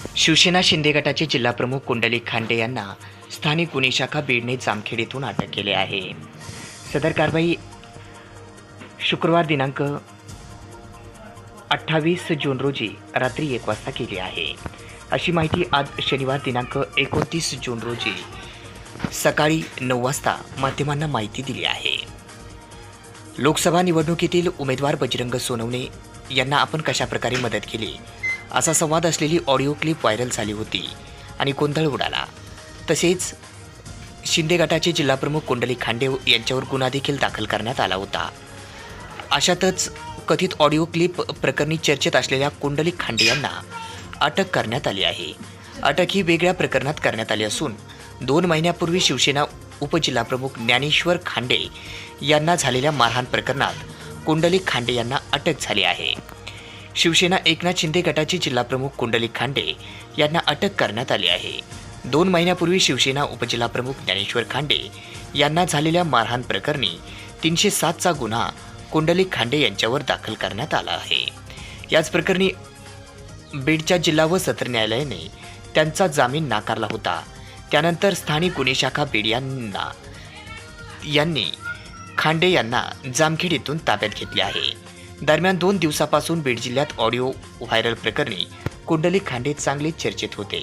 शिवसेना शिंदे गटाचे जिल्हाप्रमुख कुंडलिक खांडे यांना स्थानिक गुन्हे शाखा बीडने जामखेड येथून अटक केली आहे। सदर कारवाई शुक्रवार दिनांक 28 जून रोजी रात्री 1 वाजता केली आहे, अशी माहिती आज शनिवार दिनांक 29 जून रोजी सकाळी 9 वाजता माध्यमांना माहिती दिली आहे। लोकसभा निवडणुकीतील उमेदवार बजरंग सोनवणे यांना आपण कशाप्रकारे मदत केली असा संवाद असलेली ऑडिओ क्लिप व्हायरल झाली होती आणि गोंधळ उडाला। तसेच शिंदे गटाचे जिल्हाप्रमुख कुंडलिक खांडे यांच्यावर गुन्हा देखील दाखल करण्यात आला होता। अशातच कथित ऑडिओ क्लिप प्रकरणी चर्चेत असलेल्या कुंडलिक खांडे यांना अटक करण्यात आली आहे। अटक ही वेगळ्या प्रकरणात करण्यात आली असून 2 महिन्यापूर्वी शिवसेना उपजिल्हाप्रमुख ज्ञानेश्वर खांडे यांना झालेल्या मारहाण प्रकरणात कुंडलिक खांडे यांना अटक झाली आहे। शिवसेना एकनाथ शिंदे गटाचे जिल्हाप्रमुख कुंडलिक खांडे यांना अटक करण्यात आली आहे। 2 महिन्यापूर्वी शिवसेना उपजिल्हाप्रमुख ज्ञानेश्वर खांडे यांना झालेल्या मारहाण प्रकरणी 307 चा गुन्हा कुंडलिक खांडे यांच्यावर दाखल करण्यात आला आहे। याच प्रकरणी बीडच्या जिल्हा व सत्र न्यायालयाने त्यांचा जामीन नाकारला होता। त्यानंतर स्थानिक गुन्हे शाखा बीड यांनी खांडे यांना जामखेड येथून ताब्यात घेतले आहे। दरम्यान 2 दिवसापासून बीड जिल्ह्यात ऑडिओ व्हायरल प्रकरणी कुंडलिक खांडे चांगले चर्चेत होते।